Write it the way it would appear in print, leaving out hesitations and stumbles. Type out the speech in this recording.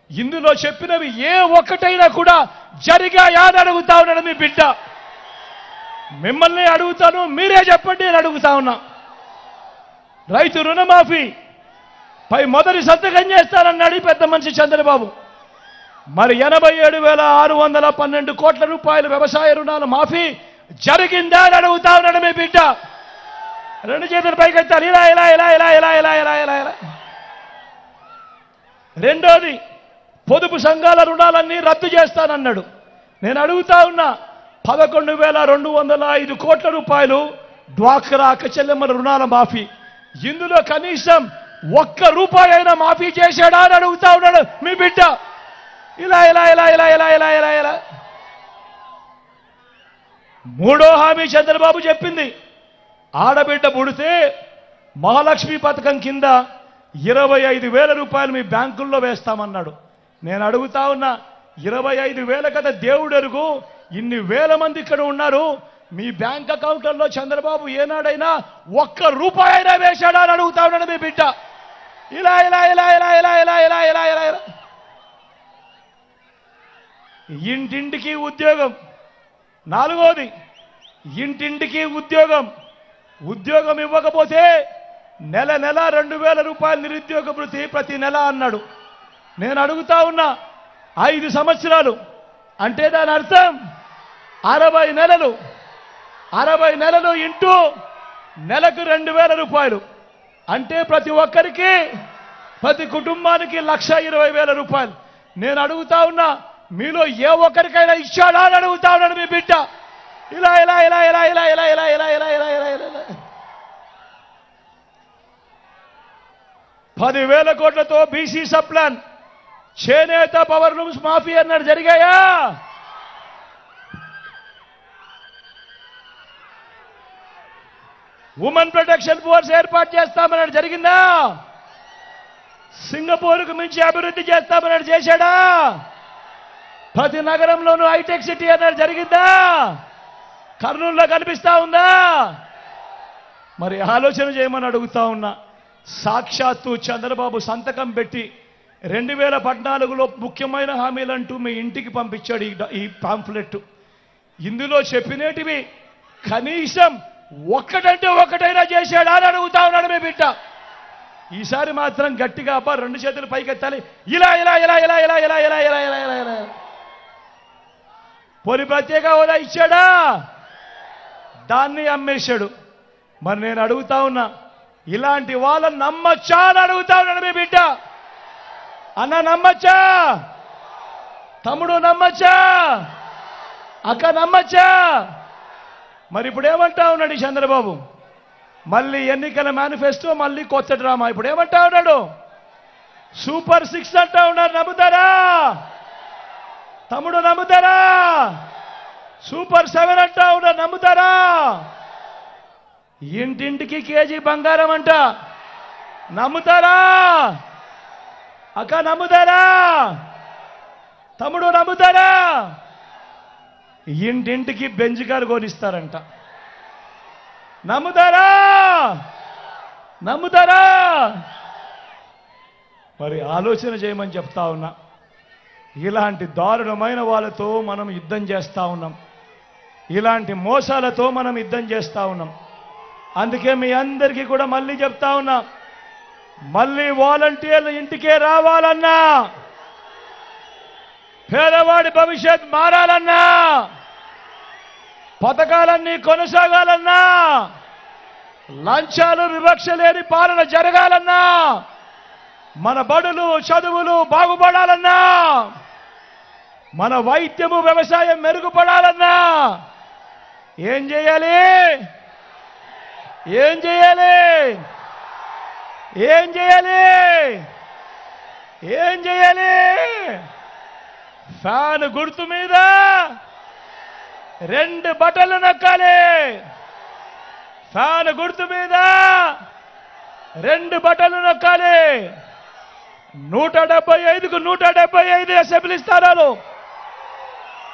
ఇందులో చెప్పినవి ఏ ఒక్కటైనా కూడా జరిగాయా అని అడుగుతా ఉన్నాడు మీ బిడ్డ. మిమ్మల్ని అడుగుతాను, మీరే చెప్పండి అని అడుగుతా ఉన్నా. రైతు రుణమాఫీ పై మొదటి సంతకం చేస్తానన్నాడు పెద్ద మనిషి చంద్రబాబు. మరి 87,612 కోట్ల రూపాయలు వ్యవసాయ రుణాల మాఫీ జరిగిందా అని అడుగుతా ఉన్నాడు మీ బిడ్డ. రెండు చేతులు పైకెత్తాలి, ఇలా ఇలా ఇలా ఇలా ఇలా ఇలా ఇలా ఇలా ఇలా. రెండోది, పొదుపు సంఘాల రుణాలన్నీ రద్దు చేస్తానన్నాడు. నేను అడుగుతా ఉన్నా, 11,205 కోట్ల రూపాయలు డ్వాక్రా అక్కచెల్లెమ్మల రుణాల మాఫీ. ఇందులో కనీసం ₹1 అయినా మాఫీ చేశాడా అని అడుగుతా ఉన్నాడు మీ బిడ్డ. ఇలా ఇలా ఇలా ఇలా ఇలా ఇలా ఇలా ఇలా. మూడో హామీ చంద్రబాబు చెప్పింది, ఆడబిడ్డ పుడితే మహాలక్ష్మి పథకం కింద 25,000 రూపాయలు మీ బ్యాంకుల్లో వేస్తామన్నాడు. నేను అడుగుతా ఉన్నా, 25,000 కదా దేవుడెరుగు, ఇన్ని వేల మంది ఇక్కడ ఉన్నారు, మీ బ్యాంక్ అకౌంట్లలో చంద్రబాబు ఏనాడైనా ₹1 అయినా వేశాడా అని అడుగుతా ఉన్నాడు మీ బిడ్డ. ఇలా ఇలా ఇలా ఇలా ఇలా ఇలా ఇలా ఇలా ఇలా ఇలా. ఇంటింటికి ఉద్యోగం. నాలుగోది, ఇంటింటికి ఉద్యోగం. ఉద్యోగం ఇవ్వకపోతే నెల నెల 2,000 రూపాయలు నిరుద్యోగ భృతి ప్రతి నెల అన్నాడు. నేను అడుగుతా ఉన్నా, 5 సంవత్సరాలు అంటే దాని అర్థం 60 నెలలు. 60 నెలలు ఇంటూ నెలకు 2,000 రూపాయలు అంటే ప్రతి ఒక్కరికి, ప్రతి కుటుంబానికి 1,20,000 రూపాయలు. నేను అడుగుతా ఉన్నా, మీలో ఏ ఒక్కరికైనా ఇచ్చాడా అని అడుగుతా ఉన్నాడు మీ బిడ్డ. ఇలా ఇలా ఇలా ఇలా ఇలా ఇలా ఇలా ఇలా ఇలా ఇలా ఇలా ఇలా. 10,000 కోట్లతో బీసీ సప్లాన్, చేనేత పవర్ లూమ్స్ మాఫీ అన్నాడు. జరిగాయా? ఉమెన్ ప్రొటెక్షన్ ఫోర్స్ ఏర్పాటు చేస్తామన్నాడు. జరిగిందా? సింగపూర్కు మించి అభివృద్ధి చేస్తామన్నాడు. చేశాడా? ప్రతి నగరంలోనూ హైటెక్ సిటీ అన్నాడు. జరిగిందా? కర్నూలులో కనిపిస్తా ఉందా? మరి ఆలోచన చేయమని అడుగుతా ఉన్నా. సాక్షాత్తు చంద్రబాబు సంతకం పెట్టి 2014లో ముఖ్యమైన హామీలంటూ మీ ఇంటికి పంపించాడు ఈ పాంఫ్లెట్. ఇందులో చెప్పినటివి కనీసం ఒక్కటంటే ఒక్కటైనా చేశాడా అని అడుగుతా ఉన్నాడు మీ బిడ్డ. ఈసారి మాత్రం గట్టిగా అబ్బా 2 చేతులు పైకెత్తాలి. ఇలా ఇలా ఇలా ఇలా ఇలా ఇలా ఇలా ఇలా ఇలా ఇలా ఇలా. పోనీ ప్రత్యేక హోదా ఇచ్చాడా? దాన్ని అమ్మేశాడు. మరి నేను అడుగుతా ఉన్నా, ఇలాంటి వాళ్ళని నమ్మచ్చా అని అడుగుతా ఉన్నాడు మీ బిడ్డ. అన్న నమ్మచ్చా? తమ్ముడు నమ్మచ్చా? అక్క నమ్మచ్చా? మరి ఇప్పుడు ఏమంటా ఉన్నాడు ఈ చంద్రబాబు? మళ్ళీ ఎన్నికల మేనిఫెస్టో, మళ్ళీ కొత్త డ్రామా. ఇప్పుడు ఏమంటా ఉన్నాడు? సూపర్ 6 అంటా ఉన్నారు. నమ్ముతారా తమ్ముడు? నమ్ముతారా? సూపర్ 7 అంటా ఉన్నారు. నమ్ముతారా? ఇంటింటికి కేజీ బంగారం అంట. నమ్ముతారా? అక్క నమ్ముతారా? తమ్ముడు నమ్ముతారా? ఇంటింటికి బెంజ్ కారు కొనిస్తారంట. నమ్ముతారా? నమ్ముతారా? మరి ఆలోచన చేయమని చెప్తా ఉన్నా. ఇలాంటి దారుణమైన వాళ్ళతో మనం యుద్ధం చేస్తా ఉన్నాం. ఇలాంటి మోసాలతో మనం యుద్ధం చేస్తా ఉన్నాం. అందుకే మీ అందరికీ కూడా మళ్ళీ చెప్తా ఉన్నా, మళ్ళీ వాలంటీర్లు ఇంటికే రావాలన్నా, పేదవాడి భవిష్యత్ మారాలన్నా, పథకాలన్నీ కొనసాగాలన్నా, లంచాలు వివక్ష లేని పాలన జరగాలన్నా, మన బడులు చదువులు బాగుపడాలన్నా, మన వైద్యము వ్యవసాయం మెరుగుపడాలన్నా ఏం చేయాలి? ఏం చేయాలి? ఏం చేయాలి? ఏం చేయాలి? ఫ్యాన్ గుర్తు మీద 2 బటన్లు నొక్కాలి. ఫ్యాన్ గుర్తు మీద 2 బటన్లు నొక్కాలి. 175కు 175 అసెంబ్లీ స్థానాలు